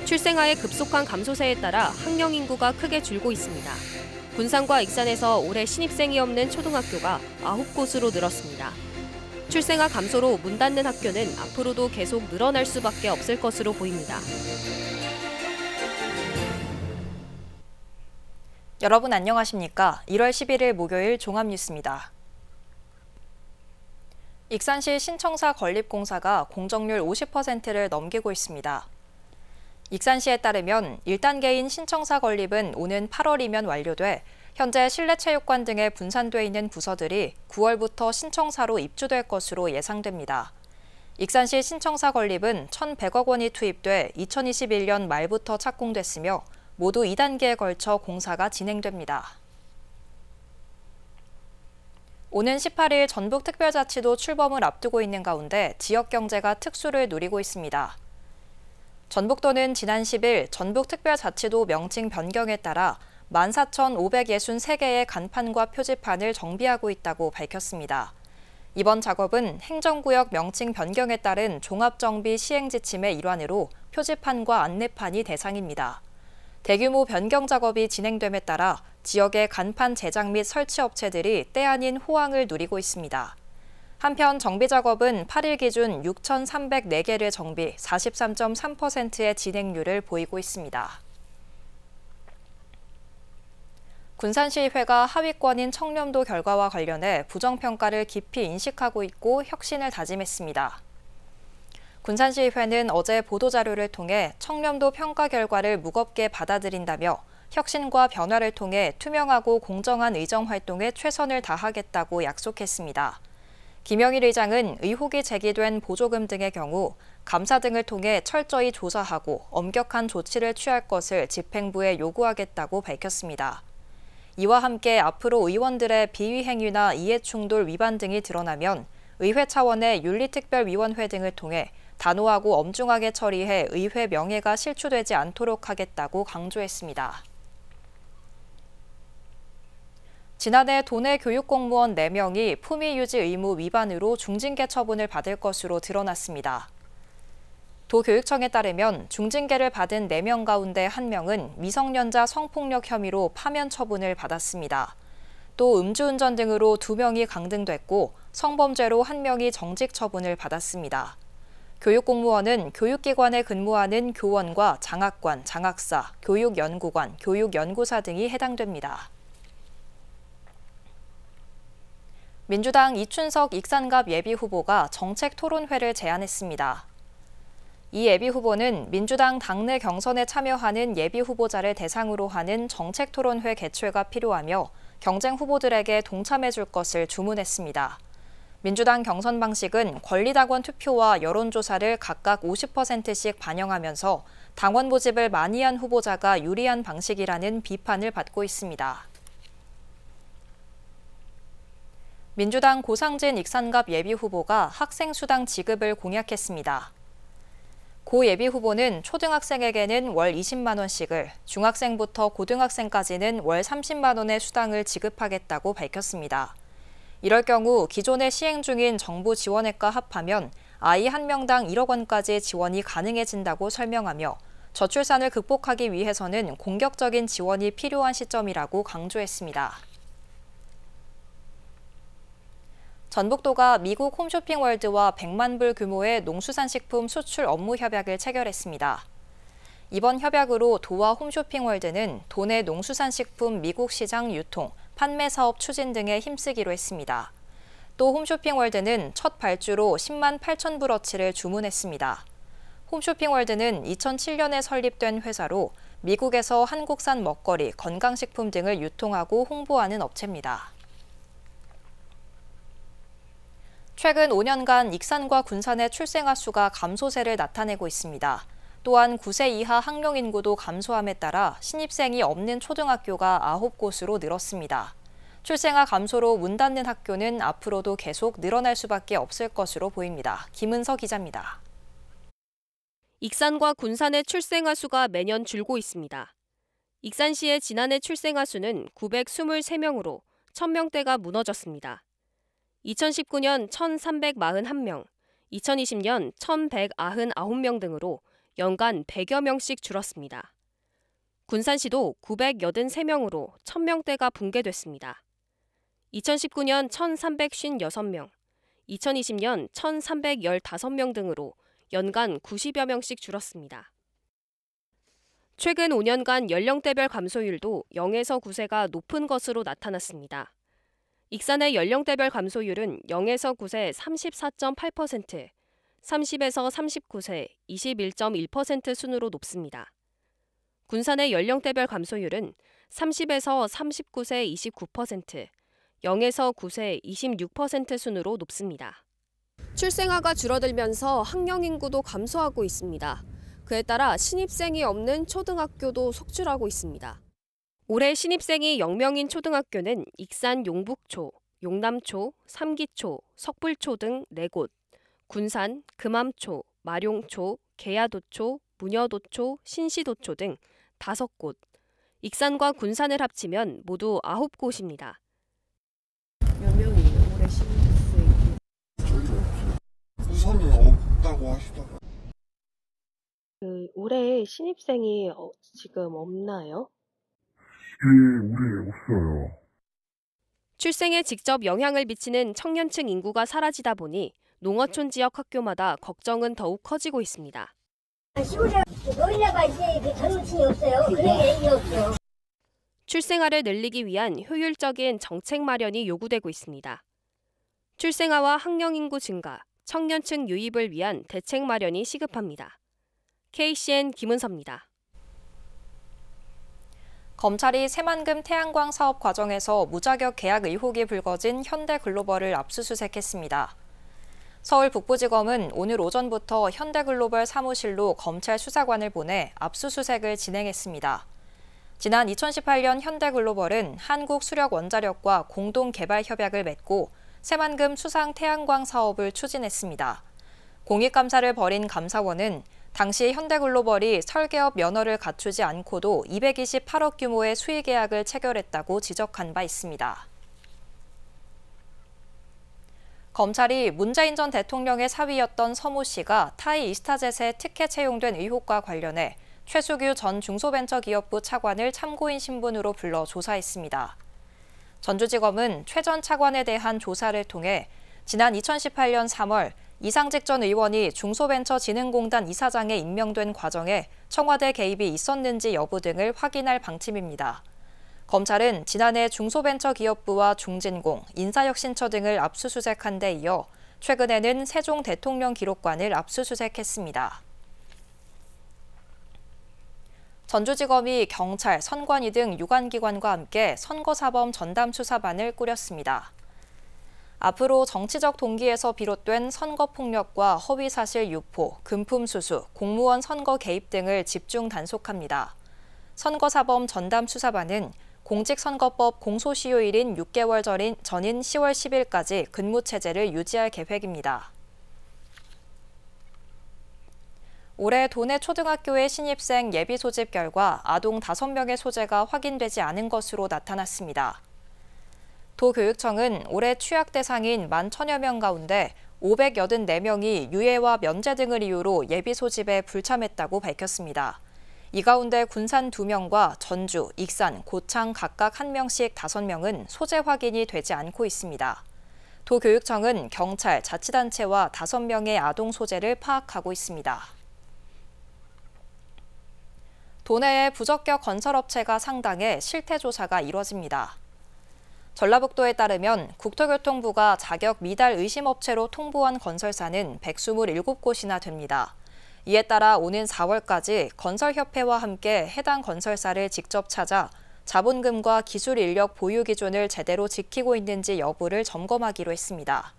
출생아의 급속한 감소세에 따라 학령 인구가 크게 줄고 있습니다. 군산과 익산에서 올해 신입생이 없는 초등학교가 9곳으로 늘었습니다. 출생아 감소로 문 닫는 학교는 앞으로도 계속 늘어날 수밖에 없을 것으로 보입니다. 여러분 안녕하십니까? 1월 11일 목요일 종합뉴스입니다. 익산시 신청사 건립공사가 공정률 50%를 넘기고 있습니다. 익산시에 따르면 1단계인 신청사 건립은 오는 8월이면 완료돼 현재 실내체육관 등에 분산돼 있는 부서들이 9월부터 신청사로 입주될 것으로 예상됩니다. 익산시 신청사 건립은 1,100억 원이 투입돼 2021년 말부터 착공됐으며 모두 2단계에 걸쳐 공사가 진행됩니다. 오는 18일 전북특별자치도 출범을 앞두고 있는 가운데 지역 경제가 특수를 누리고 있습니다. 전북도는 지난 10일 전북특별자치도 명칭 변경에 따라 14,563개의 간판과 표지판을 정비하고 있다고 밝혔습니다. 이번 작업은 행정구역 명칭 변경에 따른 종합정비 시행지침의 일환으로 표지판과 안내판이 대상입니다. 대규모 변경 작업이 진행됨에 따라 지역의 간판 제작 및 설치 업체들이 때 아닌 호황을 누리고 있습니다. 한편 정비 작업은 8일 기준 6,304개를 정비 43.3%의 진행률을 보이고 있습니다. 군산시의회가 하위권인 청렴도 결과와 관련해 부정평가를 깊이 인식하고 있고 혁신을 다짐했습니다. 군산시의회는 어제 보도자료를 통해 청렴도 평가 결과를 무겁게 받아들인다며 혁신과 변화를 통해 투명하고 공정한 의정활동에 최선을 다하겠다고 약속했습니다. 김영일 의장은 의혹이 제기된 보조금 등의 경우 감사 등을 통해 철저히 조사하고 엄격한 조치를 취할 것을 집행부에 요구하겠다고 밝혔습니다. 이와 함께 앞으로 의원들의 비위 행위나 이해충돌 위반 등이 드러나면 의회 차원의 윤리특별위원회 등을 통해 단호하고 엄중하게 처리해 의회 명예가 실추되지 않도록 하겠다고 강조했습니다. 지난해 도내 교육공무원 4명이 품위유지 의무 위반으로 중징계 처분을 받을 것으로 드러났습니다. 도교육청에 따르면 중징계를 받은 4명 가운데 1명은 미성년자 성폭력 혐의로 파면 처분을 받았습니다. 또 음주운전 등으로 2명이 강등됐고 성범죄로 1명이 정직 처분을 받았습니다. 교육공무원은 교육기관에 근무하는 교원과 장학관, 장학사, 교육연구관, 교육연구사 등이 해당됩니다. 민주당 이춘석 익산갑 예비후보가 정책토론회를 제안했습니다. 이 예비후보는 민주당 당내 경선에 참여하는 예비후보자를 대상으로 하는 정책토론회 개최가 필요하며 경쟁 후보들에게 동참해줄 것을 주문했습니다. 민주당 경선 방식은 권리당원 투표와 여론조사를 각각 50%씩 반영하면서 당원 모집을 많이 한 후보자가 유리한 방식이라는 비판을 받고 있습니다. 민주당 고상진 익산갑 예비후보가 학생수당 지급을 공약했습니다. 고 예비후보는 초등학생에게는 월 20만 원씩을, 중학생부터 고등학생까지는 월 30만 원의 수당을 지급하겠다고 밝혔습니다. 이럴 경우 기존에 시행 중인 정부 지원액과 합하면 아이 1명당 1억 원까지 지원이 가능해진다고 설명하며 저출산을 극복하기 위해서는 공격적인 지원이 필요한 시점이라고 강조했습니다. 전북도가 미국 홈쇼핑월드와 100만 불 규모의 농수산식품 수출 업무 협약을 체결했습니다. 이번 협약으로 도와 홈쇼핑월드는 도내 농수산식품 미국 시장 유통, 판매 사업 추진 등에 힘쓰기로 했습니다. 또 홈쇼핑월드는 첫 발주로 10만 8천 불어치를 주문했습니다. 홈쇼핑월드는 2007년에 설립된 회사로 미국에서 한국산 먹거리, 건강식품 등을 유통하고 홍보하는 업체입니다. 최근 5년간 익산과 군산의 출생아 수가 감소세를 나타내고 있습니다. 또한 9세 이하 학령 인구도 감소함에 따라 신입생이 없는 초등학교가 9곳으로 늘었습니다. 출생아 감소로 문 닫는 학교는 앞으로도 계속 늘어날 수밖에 없을 것으로 보입니다. 김은서 기자입니다. 익산과 군산의 출생아 수가 매년 줄고 있습니다. 익산시의 지난해 출생아 수는 923명으로 1,000명대가 무너졌습니다. 2019년 1,341명, 2020년 1,199명 등으로 연간 100여 명씩 줄었습니다. 군산시도 983명으로 1000명대가 붕괴됐습니다. 2019년 1356명, 2020년 1315명 등으로 연간 90여 명씩 줄었습니다. 최근 5년간 연령대별 감소율도 0에서 9세가 높은 것으로 나타났습니다. 익산의 연령대별 감소율은 0에서 9세 34.8%, 30에서 39세 21.1% 순으로 높습니다. 군산의 연령대별 감소율은 30에서 39세 29%, 0에서 9세 26% 순으로 높습니다. 출생아가 줄어들면서 학령 인구도 감소하고 있습니다. 그에 따라 신입생이 없는 초등학교도 속출하고 있습니다. 올해 신입생이 0명인 초등학교는 익산 용북초, 용남초, 삼기초, 석불초 등 4곳, 군산, 금암초, 마룡초, 계야도초, 무녀도초, 신시도초 등 5곳, 익산과 군산을 합치면 모두 9곳입니다. 몇 명이에요? 올해 신입생. 우선은 없다고 하시더라고요. 올해 신입생이 지금 없나요? 올해 없어요. 출생에 직접 영향을 미치는 청년층 인구가 사라지다 보니 농어촌 지역 학교마다 걱정은 더욱 커지고 있습니다. 시골에 노인네가 이제 그 젊은층이 없어요. 그러니까 애기가 없죠. 출생아를 늘리기 위한 효율적인 정책 마련이 요구되고 있습니다. 출생아와 학령 인구 증가, 청년층 유입을 위한 대책 마련이 시급합니다. KCN 김은서입니다. 검찰이 새만금 태양광 사업 과정에서 무자격 계약 의혹이 불거진 현대글로벌을 압수수색했습니다. 서울 북부지검은 오늘 오전부터 현대글로벌 사무실로 검찰 수사관을 보내 압수수색을 진행했습니다. 지난 2018년 현대글로벌은 한국수력원자력과 공동개발협약을 맺고 새만금 수상 태양광 사업을 추진했습니다. 공익감사를 벌인 감사원은 당시 현대글로벌이 설계업 면허를 갖추지 않고도 228억 규모의 수의계약을 체결했다고 지적한 바 있습니다. 검찰이 문재인 전 대통령의 사위였던 서모 씨가 타이 이스타젯에 특혜 채용된 의혹과 관련해 최수규 전 중소벤처기업부 차관을 참고인 신분으로 불러 조사했습니다. 전주지검은 최 전 차관에 대한 조사를 통해 지난 2018년 3월 이상직 전 의원이 중소벤처진흥공단 이사장에 임명된 과정에 청와대 개입이 있었는지 여부 등을 확인할 방침입니다. 검찰은 지난해 중소벤처기업부와 중진공, 인사혁신처 등을 압수수색한 데 이어 최근에는 세종 대통령 기록관을 압수수색했습니다. 전주지검이 경찰, 선관위 등 유관기관과 함께 선거사범 전담수사반을 꾸렸습니다. 앞으로 정치적 동기에서 비롯된 선거폭력과 허위사실 유포, 금품수수, 공무원 선거 개입 등을 집중 단속합니다. 선거사범 전담수사반은 공직선거법 공소시효일인 6개월 전인 10월 10일까지 근무체제를 유지할 계획입니다. 올해 도내 초등학교의 신입생 예비 소집 결과 아동 5명의 소재가 확인되지 않은 것으로 나타났습니다. 도교육청은 올해 취약 대상인 10,000여 명 가운데 584명이 유예와 면제 등을 이유로 예비 소집에 불참했다고 밝혔습니다. 이 가운데 군산 2명과 전주, 익산, 고창 각각 1명씩 5명은 소재 확인이 되지 않고 있습니다. 도교육청은 경찰, 자치단체와 5명의 아동 소재를 파악하고 있습니다. 도내의 부적격 건설업체가 상당해 실태조사가 이뤄집니다. 전라북도에 따르면 국토교통부가 자격 미달 의심업체로 통보한 건설사는 127곳이나 됩니다. 이에 따라 오는 4월까지 건설협회와 함께 해당 건설사를 직접 찾아 자본금과 기술 인력 보유 기준을 제대로 지키고 있는지 여부를 점검하기로 했습니다.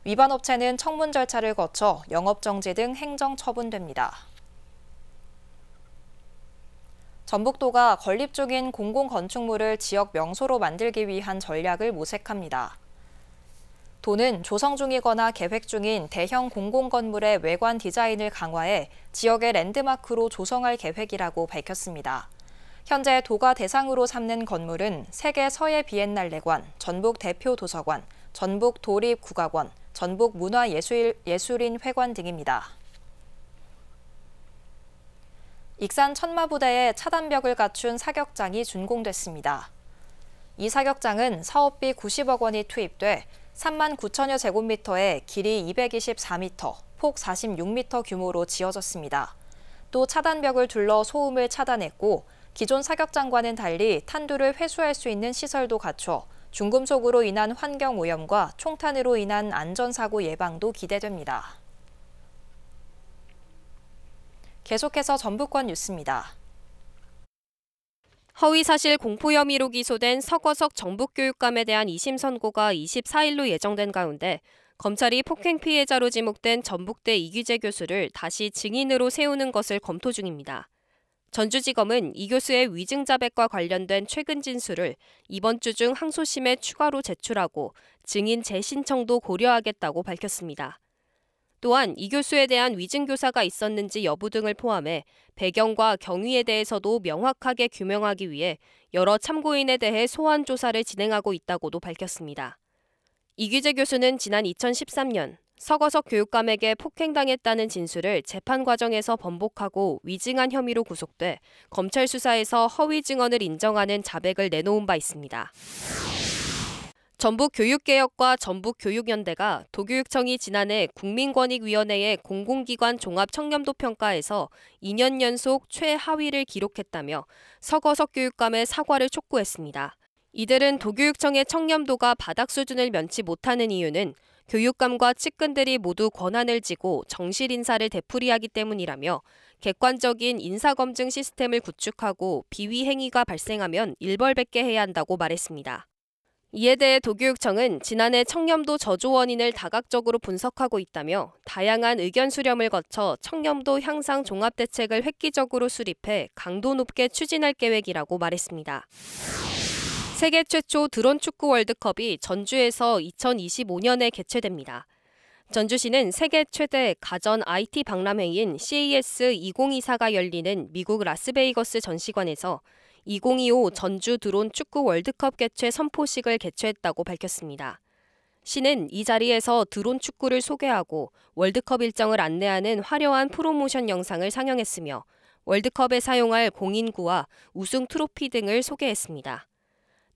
위반 업체는 청문 절차를 거쳐 영업정지 등 행정 처분됩니다. 전북도가 건립 중인 공공건축물을 지역 명소로 만들기 위한 전략을 모색합니다. 도는 조성 중이거나 계획 중인 대형 공공건물의 외관 디자인을 강화해 지역의 랜드마크로 조성할 계획이라고 밝혔습니다. 현재 도가 대상으로 삼는 건물은 세계 서예 비엔날레관, 전북 대표 도서관, 전북 도립국악원, 전북 문화예술인 회관 등입니다. 익산 천마부대에 차단벽을 갖춘 사격장이 준공됐습니다. 이 사격장은 사업비 90억 원이 투입돼 3만 9천여 제곱미터에 길이 224m, 폭 46m 규모로 지어졌습니다. 또 차단벽을 둘러 소음을 차단했고 기존 사격장과는 달리 탄두를 회수할 수 있는 시설도 갖춰 중금속으로 인한 환경오염과 총탄으로 인한 안전사고 예방도 기대됩니다. 계속해서 전북권 뉴스입니다. 허위사실 공포 혐의로 기소된 서거석 전북교육감에 대한 2심 선고가 24일로 예정된 가운데 검찰이 폭행 피해자로 지목된 전북대 이규재 교수를 다시 증인으로 세우는 것을 검토 중입니다. 전주지검은 이 교수의 위증자백과 관련된 최근 진술을 이번 주 중 항소심에 추가로 제출하고 증인 재신청도 고려하겠다고 밝혔습니다. 또한 이 교수에 대한 위증교사가 있었는지 여부 등을 포함해 배경과 경위에 대해서도 명확하게 규명하기 위해 여러 참고인에 대해 소환 조사를 진행하고 있다고도 밝혔습니다. 이규재 교수는 지난 2013년 서거석 교육감에게 폭행당했다는 진술을 재판 과정에서 번복하고 위증한 혐의로 구속돼 검찰 수사에서 허위 증언을 인정하는 자백을 내놓은 바 있습니다. 전북교육개혁과 전북교육연대가 도교육청이 지난해 국민권익위원회의 공공기관 종합청렴도 평가에서 2년 연속 최하위를 기록했다며 서거석 교육감의 사과를 촉구했습니다. 이들은 도교육청의 청렴도가 바닥 수준을 면치 못하는 이유는 교육감과 측근들이 모두 권한을 쥐고 정실 인사를 되풀이하기 때문이라며 객관적인 인사검증 시스템을 구축하고 비위 행위가 발생하면 일벌백계 해야 한다고 말했습니다. 이에 대해 도교육청은 지난해 청렴도 저조 원인을 다각적으로 분석하고 있다며 다양한 의견 수렴을 거쳐 청렴도 향상 종합대책을 획기적으로 수립해 강도 높게 추진할 계획이라고 말했습니다. 세계 최초 드론 축구 월드컵이 전주에서 2025년에 개최됩니다. 전주시는 세계 최대 가전 IT 박람회인 CES 2024가 열리는 미국 라스베이거스 전시관에서 2025 전주 드론 축구 월드컵 개최 선포식을 개최했다고 밝혔습니다. 시는 이 자리에서 드론 축구를 소개하고 월드컵 일정을 안내하는 화려한 프로모션 영상을 상영했으며 월드컵에 사용할 공인구와 우승 트로피 등을 소개했습니다.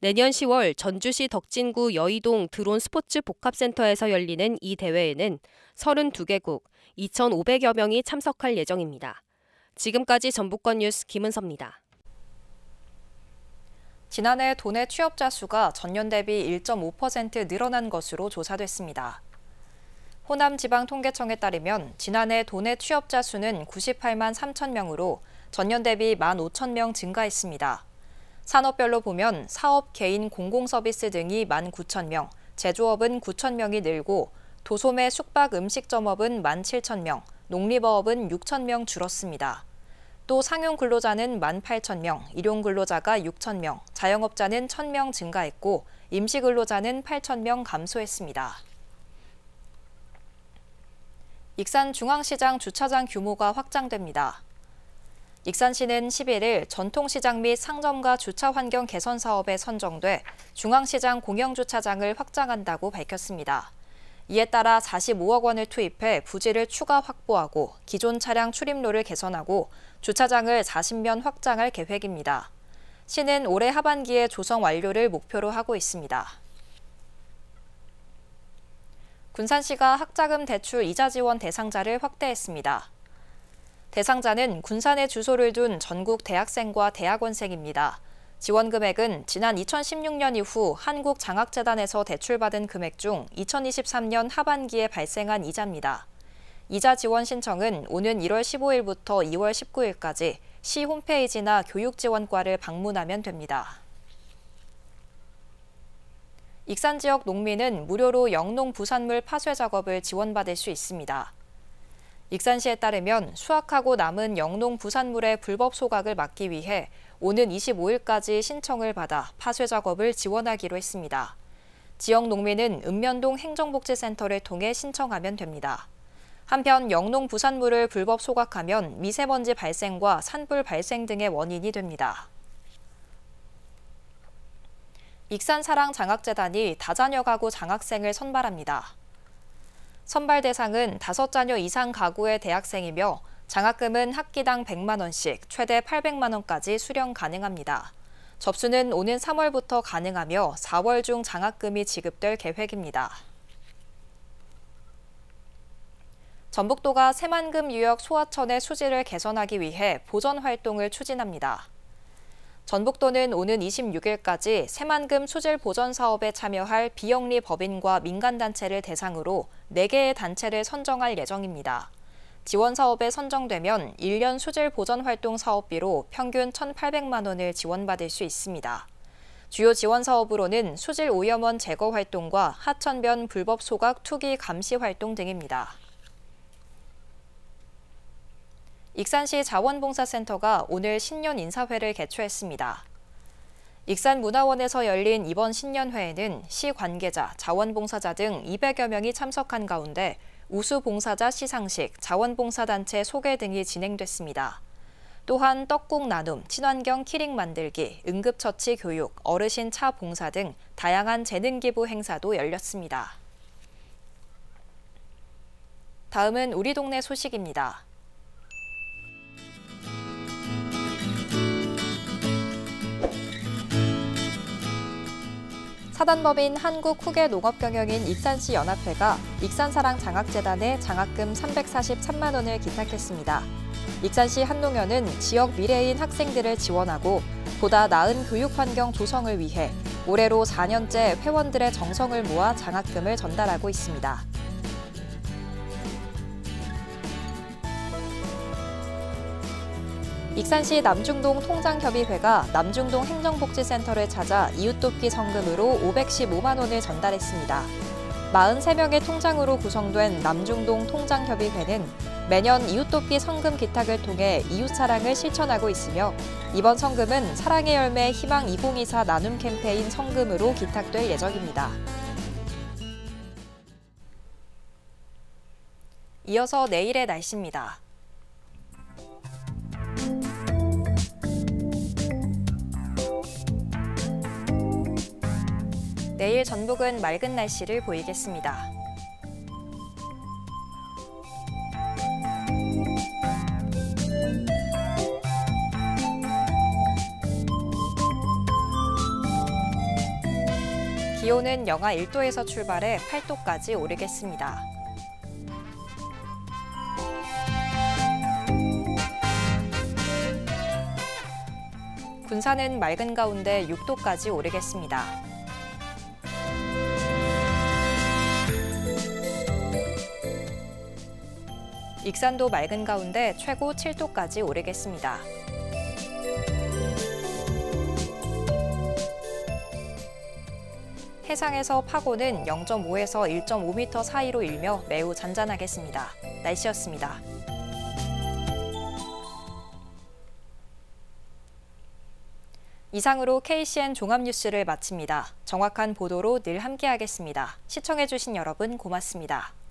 내년 10월 전주시 덕진구 여의동 드론 스포츠 복합센터에서 열리는 이 대회에는 32개국 2,500여 명이 참석할 예정입니다. 지금까지 전북권 뉴스 김은서입니다. 지난해 도내 취업자 수가 전년 대비 1.5% 늘어난 것으로 조사됐습니다. 호남지방통계청에 따르면 지난해 도내 취업자 수는 98만 3천 명으로 전년 대비 1만 5천 명 증가했습니다. 산업별로 보면 사업, 개인, 공공서비스 등이 1만 9천 명, 제조업은 9천 명이 늘고 도소매, 숙박, 음식점업은 1만 7천 명, 농림어업은 6천 명 줄었습니다. 또 상용 근로자는 1만 8천 명, 일용 근로자가 6천 명, 자영업자는 1,000명 증가했고 임시 근로자는 8천 명 감소했습니다. 익산 중앙시장 주차장 규모가 확장됩니다. 익산시는 11일 전통시장 및 상점가 주차 환경 개선 사업에 선정돼 중앙시장 공영주차장을 확장한다고 밝혔습니다. 이에 따라 45억 원을 투입해 부지를 추가 확보하고 기존 차량 출입로를 개선하고 주차장을 40면 확장할 계획입니다. 시는 올해 하반기에 조성 완료를 목표로 하고 있습니다. 군산시가 학자금 대출 이자 지원 대상자를 확대했습니다. 대상자는 군산에 주소를 둔 전국 대학생과 대학원생입니다. 지원 금액은 지난 2016년 이후 한국장학재단에서 대출받은 금액 중 2023년 하반기에 발생한 이자입니다. 이자 지원 신청은 오는 1월 15일부터 2월 19일까지 시 홈페이지나 교육지원과를 방문하면 됩니다. 익산 지역 농민은 무료로 영농 부산물 파쇄 작업을 지원받을 수 있습니다. 익산시에 따르면 수확하고 남은 영농 부산물의 불법 소각을 막기 위해 오는 25일까지 신청을 받아 파쇄 작업을 지원하기로 했습니다. 지역 농민은 읍면동 행정복지센터를 통해 신청하면 됩니다. 한편 영농 부산물을 불법 소각하면 미세먼지 발생과 산불 발생 등의 원인이 됩니다. 익산사랑장학재단이 다자녀 가구 장학생을 선발합니다. 선발 대상은 5자녀 이상 가구의 대학생이며 장학금은 학기당 100만 원씩 최대 800만 원까지 수령 가능합니다. 접수는 오는 3월부터 가능하며 4월 중 장학금이 지급될 계획입니다. 전북도가 새만금 유역 소하천의 수질을 개선하기 위해 보전 활동을 추진합니다. 전북도는 오는 26일까지 새만금 수질 보전 사업에 참여할 비영리 법인과 민간단체를 대상으로 4개의 단체를 선정할 예정입니다. 지원 사업에 선정되면 1년 수질 보전 활동 사업비로 평균 1,800만 원을 지원받을 수 있습니다. 주요 지원 사업으로는 수질 오염원 제거 활동과 하천변 불법 소각 투기 감시 활동 등입니다. 익산시 자원봉사센터가 오늘 신년 인사회를 개최했습니다. 익산문화원에서 열린 이번 신년회에는 시 관계자, 자원봉사자 등 200여 명이 참석한 가운데 우수봉사자 시상식, 자원봉사단체 소개 등이 진행됐습니다. 또한 떡국 나눔, 친환경 키링 만들기, 응급처치 교육, 어르신 차 봉사 등 다양한 재능기부 행사도 열렸습니다. 다음은 우리 동네 소식입니다. 사단법인 한국후계농업경영인 익산시 연합회가 익산사랑 장학재단에 장학금 343만 원을 기탁했습니다. 익산시 한농연은 지역 미래인 학생들을 지원하고 보다 나은 교육 환경 조성을 위해 올해로 4년째 회원들의 정성을 모아 장학금을 전달하고 있습니다. 익산시 남중동 통장협의회가 남중동 행정복지센터를 찾아 이웃돕기 성금으로 515만 원을 전달했습니다. 43명의 통장으로 구성된 남중동 통장협의회는 매년 이웃돕기 성금 기탁을 통해 이웃사랑을 실천하고 있으며 이번 성금은 사랑의 열매 희망 2024 나눔 캠페인 성금으로 기탁될 예정입니다. 이어서 내일의 날씨입니다. 내일 전북은 맑은 날씨를 보이겠습니다. 기온은 영하 1도에서 출발해 8도까지 오르겠습니다. 군산은 맑은 가운데 6도까지 오르겠습니다. 익산도 맑은 가운데 최고 7도까지 오르겠습니다. 해상에서 파고는 0.5에서 1.5m 사이로 일며 매우 잔잔하겠습니다. 날씨였습니다. 이상으로 KCN 종합뉴스를 마칩니다. 정확한 보도로 늘 함께하겠습니다. 시청해주신 여러분 고맙습니다.